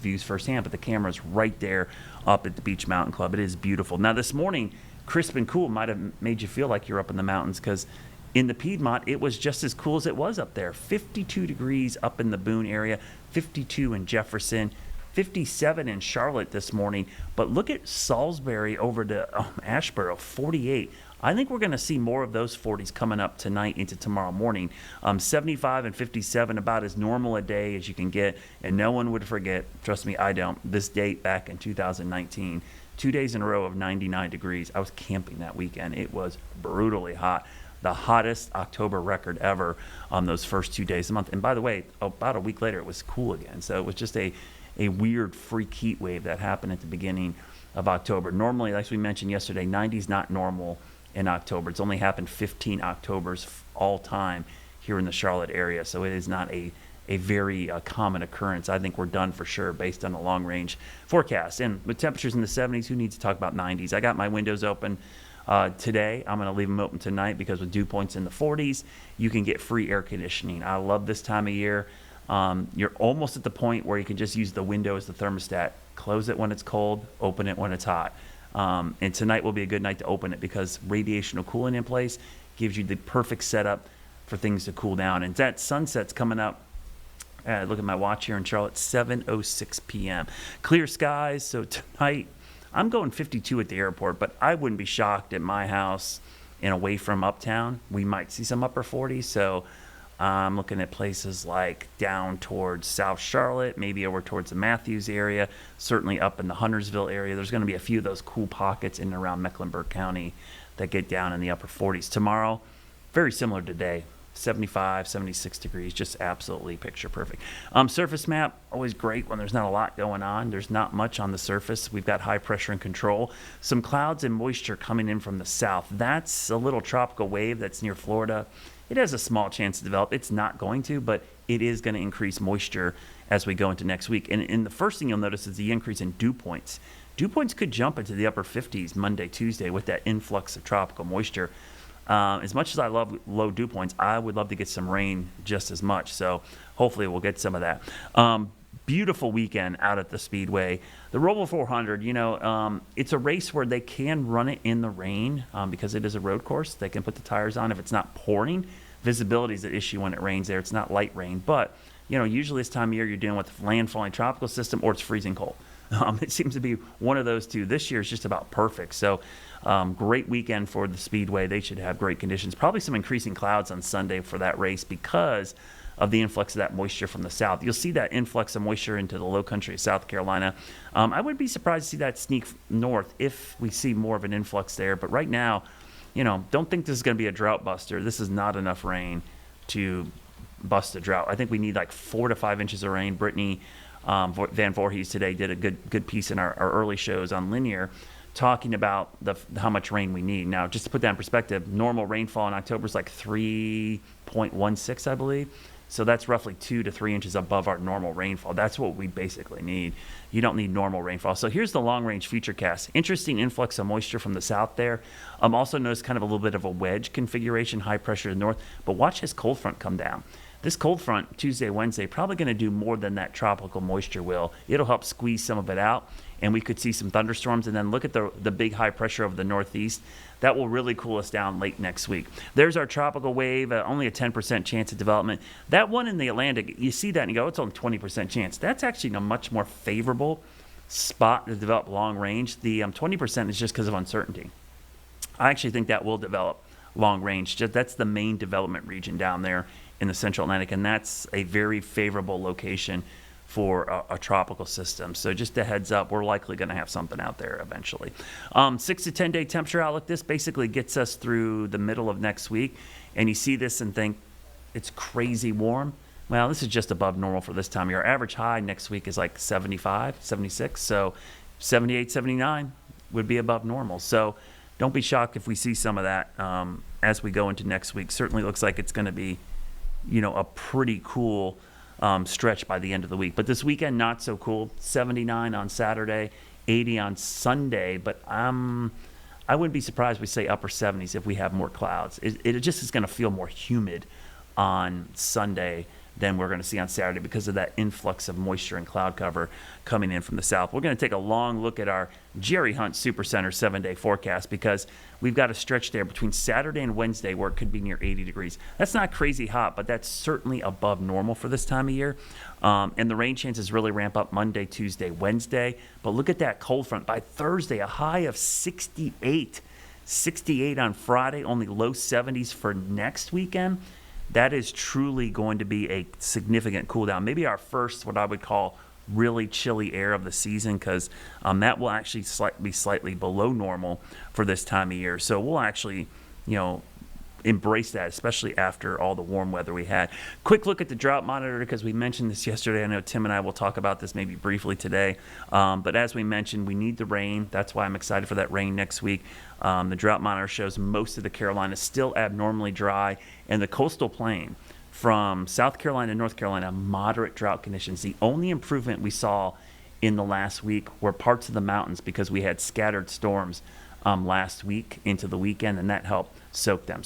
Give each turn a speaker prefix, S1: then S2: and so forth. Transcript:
S1: views firsthand, but the camera's right there up at the Beach Mountain Club. It is beautiful. Now this morning, crisp and cool might have made you feel like you're up in the mountains, because in the Piedmont, it was just as cool as it was up there. 52 degrees up in the Boone area, 52 in Jefferson, 57 in Charlotte this morning. But look at Salisbury over to Asheboro, 48. I think we're going to see more of those 40s coming up tonight into tomorrow morning. 75 and 57, about as normal a day as you can get. And no one would forget, trust me, I don't, this date back in 2019. 2 days in a row of 99 degrees. I was camping that weekend. It was brutally hot. The hottest October record ever on those first 2 days of the month. And by the way, about a week later, it was cool again. So it was just a weird freak heat wave that happened at the beginning of October. Normally, like we mentioned yesterday, 90 is not normal in October. It's only happened 15 Octobers all time here in the Charlotte area. So it is not a very common occurrence. I think we're done for sure based on the long range forecast. And with temperatures in the 70s, who needs to talk about 90s? I got my windows open today. I'm going to leave them open tonight because with dew points in the 40s, you can get free air conditioning. I love this time of year. You're almost at the point where you can just use the window as the thermostat. Close it when it's cold, open it when it's hot. And tonight will be a good night to open it because radiational cooling in place gives you the perfect setup for things to cool down. And that sunset's coming up. Look at my watch here in Charlotte, 7:06 p.m. Clear skies, so tonight I'm going 52 at the airport, but I wouldn't be shocked at my house and away from uptown. We might see some upper 40s, so I'm looking at places like down towards South Charlotte, maybe over towards the Matthews area, certainly up in the Huntersville area. There's going to be a few of those cool pockets in and around Mecklenburg County that get down in the upper 40s. Tomorrow, very similar to today. 75, 76 degrees, just absolutely picture perfect. Surface map, always great when there's not a lot going on. There's not much on the surface. We've got high pressure and control. Some clouds and moisture coming in from the south. That's a little tropical wave that's near Florida. It has a small chance to develop. It's not going to, but it is going to increase moisture as we go into next week. And the first thing you'll notice is the increase in dew points. Dew points could jump into the upper 50s Monday, Tuesday with that influx of tropical moisture. As much as I love low dew points, I would love to get some rain just as much. So hopefully we'll get some of that. Beautiful weekend out at the Speedway. The Roval 400, it's a race where they can run it in the rain because it is a road course. They can put the tires on if it's not pouring. Visibility is an issue when it rains there. It's not light rain. But, usually this time of year you're dealing with landfalling tropical system or it's freezing cold. It seems to be one of those two. This year is just about perfect. So great weekend for the Speedway. They should have great conditions. Probably some increasing clouds on Sunday for that race because of the influx of that moisture from the south. You'll see that influx of moisture into the low country of South Carolina. I would be surprised to see that sneak north if we see more of an influx there. But right now, don't think this is going to be a drought buster. This is not enough rain to bust a drought. I think we need like 4 to 5 inches of rain. Brittany Van Voorhees today did a good piece in our early shows on Linear talking about how much rain we need. Now, just to put that in perspective, normal rainfall in October is like 3.16, I believe. So that's roughly 2 to 3 inches above our normal rainfall. That's what we basically need. You don't need normal rainfall. So here's the long-range futurecast. Interesting influx of moisture from the south there. Also notice kind of a little bit of a wedge configuration, high pressure to the north. But watch this cold front come down. This cold front, Tuesday, Wednesday, probably going to do more than that tropical moisture will. It'll help squeeze some of it out, and we could see some thunderstorms. And then look at the big high pressure over the northeast. That will really cool us down late next week. There's our tropical wave, only a 10% chance of development. That one in the Atlantic, you see that and you go, it's only 20% chance. That's actually a much more favorable spot to develop long range. The 20% is just because of uncertainty. I actually think that will develop long range. That's the main development region down there in the central Atlantic, and that's a very favorable location for a tropical system. So just a heads up, we're likely going to have something out there eventually. 6 to 10 day temperature outlook. This basically gets us through the middle of next week, and you see this and think it's crazy warm. Well, this is just above normal for this time of year. Our average high next week is like 75, 76, so 78, 79 would be above normal. So don't be shocked if we see some of that as we go into next week. Certainly looks like it's going to be a pretty cool stretch by the end of the week. But this weekend, not so cool. 79 on Saturday, 80 on Sunday. But I wouldn't be surprised if we say upper 70s if we have more clouds. It just is going to feel more humid on Sunday than we're going to see on Saturday because of that influx of moisture and cloud cover coming in from the south. We're going to take a long look at our Jerry Hunt Supercenter 7-day forecast because we've got a stretch there between Saturday and Wednesday where it could be near 80 degrees. That's not crazy hot, but that's certainly above normal for this time of year. And the rain chances really ramp up Monday, Tuesday, Wednesday. But look at that cold front. By Thursday, a high of 68. 68 on Friday, only low 70s for next weekend. That is truly going to be a significant cool down. Maybe our first, what I would call, really chilly air of the season, because that will actually be slightly below normal for this time of year. So we'll actually, embrace that, especially after all the warm weather we had. Quick look at the drought monitor, because we mentioned this yesterday. I know Tim and I will talk about this maybe briefly today. But as we mentioned, we need the rain. That's why I'm excited for that rain next week. The drought monitor shows most of the Carolinas still abnormally dry, and the coastal plain from South Carolina to North Carolina, moderate drought conditions. The only improvement we saw in the last week were parts of the mountains because we had scattered storms last week into the weekend, and that helped soak them.